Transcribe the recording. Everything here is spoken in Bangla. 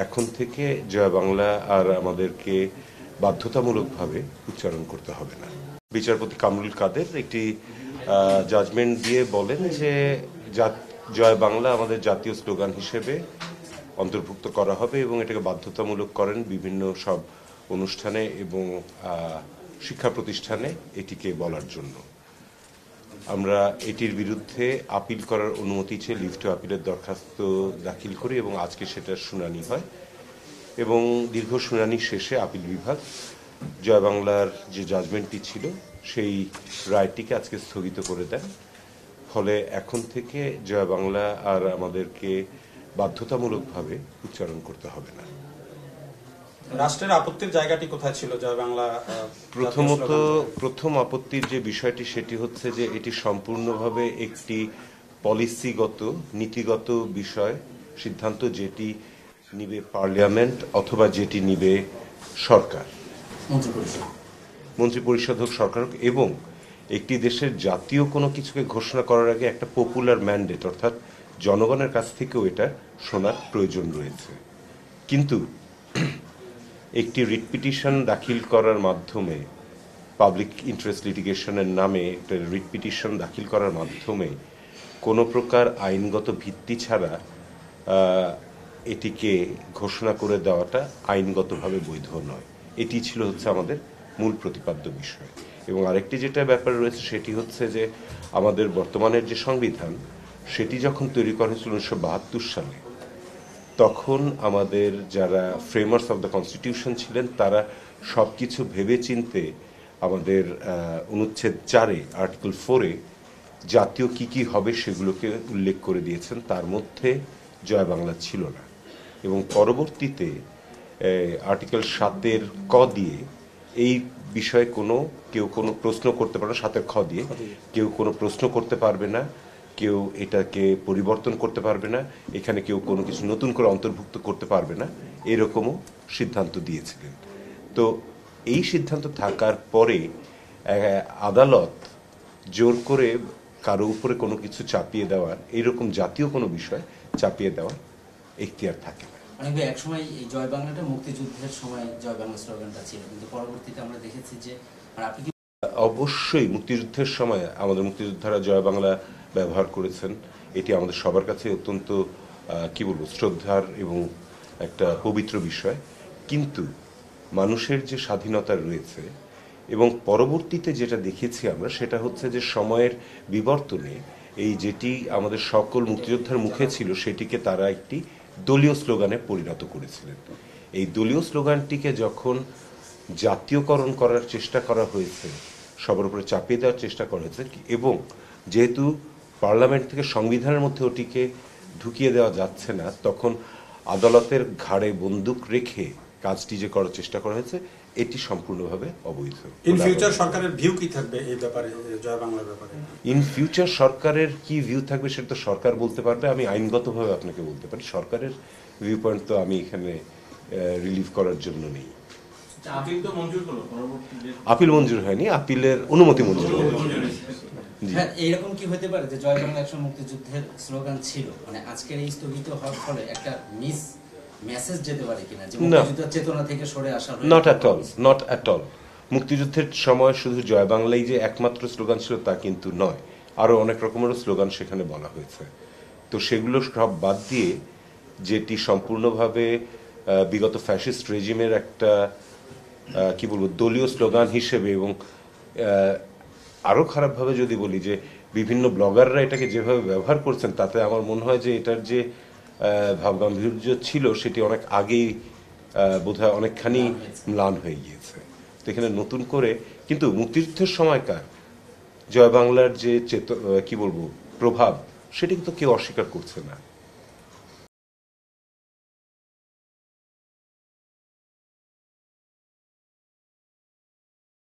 এখন থেকে জয় বাংলা আর আমাদেরকে বাধ্যতামূলকভাবে উচ্চারণ করতে হবে না। বিচারপতি কামরুল কাদের একটি জাজমেন্ট দিয়ে বলেন যে জয় বাংলা আমাদের জাতীয় স্লোগান হিসেবে অন্তর্ভুক্ত করা হবে এবং এটাকে বাধ্যতামূলক করেন বিভিন্ন সব অনুষ্ঠানে এবং শিক্ষা প্রতিষ্ঠানে এটিকে বলার জন্য। আমরা এটির বিরুদ্ধে আপিল করার অনুমতি চেয়ে লিভ টু আপিলের দরখাস্ত দাখিল করি এবং আজকে সেটার শুনানি হয় এবং দীর্ঘ শুনানি শেষে আপিল বিভাগ জয় বাংলার যে জাজমেন্টটি ছিল সেই রায়টিকে আজকে স্থগিত করে দেন। ফলে এখন থেকে জয় বাংলা আর আমাদেরকে বাধ্যতামূলকভাবে উচ্চারণ করতে হবে না। রাষ্ট্রের আপত্তির জায়গাটি কোথায় ছিল জয় বাংলা? প্রথম আপত্তির যে বিষয়টি সেটি হচ্ছে যে এটি সম্পূর্ণভাবে একটি পলিসিগত নীতিগত বিষয় সিদ্ধান্ত, যেটি নিবে পার্লামেন্ট অথবা যেটি নিবে সরকার, মন্ত্রিপরিষদ হোক, সরকার হোক, এবং একটি দেশের জাতীয় কোনো কিছুকে ঘোষণা করার আগে একটা পপুলার ম্যান্ডেট অর্থাৎ জনগণের কাছ থেকেও এটা শোনার প্রয়োজন রয়েছে। কিন্তু একটি রিট পিটিশন দাখিল করার মাধ্যমে, পাবলিক ইন্টারেস্ট লিটিগেশনের নামে একটা রিট পিটিশন দাখিল করার মাধ্যমে কোনো প্রকার আইনগত ভিত্তি ছাড়া এটিকে ঘোষণা করে দেওয়াটা আইনগতভাবে বৈধ নয়। এটি ছিল হচ্ছে আমাদের মূল প্রতিপাদ্য বিষয়। এবং আরেকটি যেটা ব্যাপার রয়েছে সেটি হচ্ছে যে আমাদের বর্তমানের যে সংবিধান সেটি যখন তৈরি করা হয়েছিল 1972 সালে, তখন আমাদের যারা ফ্রেমার্স অফ দ্য কনস্টিটিউশন ছিলেন তারা সব কিছু ভেবে চিনতে আমাদের অনুচ্ছেদ 4-এ আর্টিকেল 4-এ জাতীয় কি হবে সেগুলোকে উল্লেখ করে দিয়েছেন। তার মধ্যে জয় বাংলা ছিল না এবং পরবর্তীতে আর্টিকেল 7-এর ক দিয়ে এই বিষয়ে কেউ কোনো প্রশ্ন করতে পারবে না। 7-এর খ দিয়ে কেউ কোনো প্রশ্ন করতে পারবে না, কেউ এটাকে পরিবর্তন করতে পারবে না, এখানে কেউ কোনো কিছু নতুন করে অন্তর্ভুক্ত করতে পারবে না, এরকমও সিদ্ধান্ত দিয়েছিলেন। তো এই সিদ্ধান্ত থাকার পরে আদালত জোর করে কারো উপরে কোনো কিছু চাপিয়ে দেওয়ার, এইরকম জাতীয় কোনো বিষয় চাপিয়ে দেওয়ার এখতিয়ার থাকে না। এক সময় এই জয় বাংলাটা মুক্তিযুদ্ধের সময় জয় বাংলা স্লোগানটা ছিল, কিন্তু পরবর্তীতে আমরা দেখেছি যে আপনি অবশ্যই মুক্তিযুদ্ধের সময় আমাদের মুক্তিযোদ্ধারা জয় বাংলা ব্যবহার করেছেন। এটি আমাদের সবার কাছে অত্যন্ত শ্রদ্ধার এবং একটা পবিত্র বিষয়। কিন্তু মানুষের যে স্বাধীনতা রয়েছে এবং পরবর্তীতে যেটা দেখেছি আমরা সেটা হচ্ছে যে সময়ের বিবর্তনে এই যেটি আমাদের সকল মুক্তিযোদ্ধার মুখে ছিল সেটিকে তারা একটি দলীয় স্লোগানে পরিণত করেছিলেন। এই দলীয় স্লোগানটিকে যখন জাতীয়করণ করার চেষ্টা করা হয়েছে, সবার উপরে চাপিয়ে দেওয়ার চেষ্টা করা হয়েছে, এবং যেহেতু পার্লামেন্ট থেকে সংবিধানের মধ্যে ওটিকে ঢুকিয়ে দেওয়া যাচ্ছে না, তখন আদালতের ঘাড়ে বন্দুক রেখে কাজটি যে করার চেষ্টা করা হয়েছে এটি সম্পূর্ণভাবে অবৈধ। ইন ফিউচার সরকারের ভিউ কি থাকবে এই ব্যাপারে, জয় বাংলার ব্যাপারে? ইন ফিউচার সরকারের কি ভিউ থাকবে সেটা তো সরকার বলতে পারবে। আমি আইনগতভাবে আপনাকে বলতে পারি সরকারের ভিউ পয়েন্ট তো আমি এখানে রিলিভ করার জন্য নেই। আপিল মঞ্জুর হয়নি, আপিলের অনুমতি মঞ্জুর হয়নি। এইরকম কি হতে পারে যে জয় বাংলা একসময় মুক্তিযুদ্ধের স্লোগান ছিল, মানে আজকের এই স্থগিত হওয়ার ফলে একটা মেসেজ যেতে পারে কিনা যে মুক্তিযুদ্ধের চেতনা থেকে সরে আসা? Not at all. মুক্তিযুদ্ধের সময় শুধু জয় বাংলাই যে একমাত্র স্লোগান ছিল তা কিন্তু নয়, আরো অনেক রকমের স্লোগান সেখানে বলা হয়েছে। তো সেগুলো সব বাদ দিয়ে যেটি সম্পূর্ণভাবে বিগত ফ্যাসিস্ট রেজিমের একটা দলীয় স্লোগান হিসেবে, এবং আরো খারাপভাবে যদি বলি যে বিভিন্ন ব্লগাররা এটাকে যেভাবে ব্যবহার করছেন, তাতে আমার মনে হয় যে এটার যে ভাবগাম্ভীর্য ছিল সেটি অনেক আগেই বোধহয় অনেকখানি ম্লান হয়ে গিয়েছে। তো এখানে নতুন করে, কিন্তু মুক্তিযুদ্ধের সময়কার জয় বাংলার যে প্রভাব সেটি কিন্তু কেউ অস্বীকার করছে না।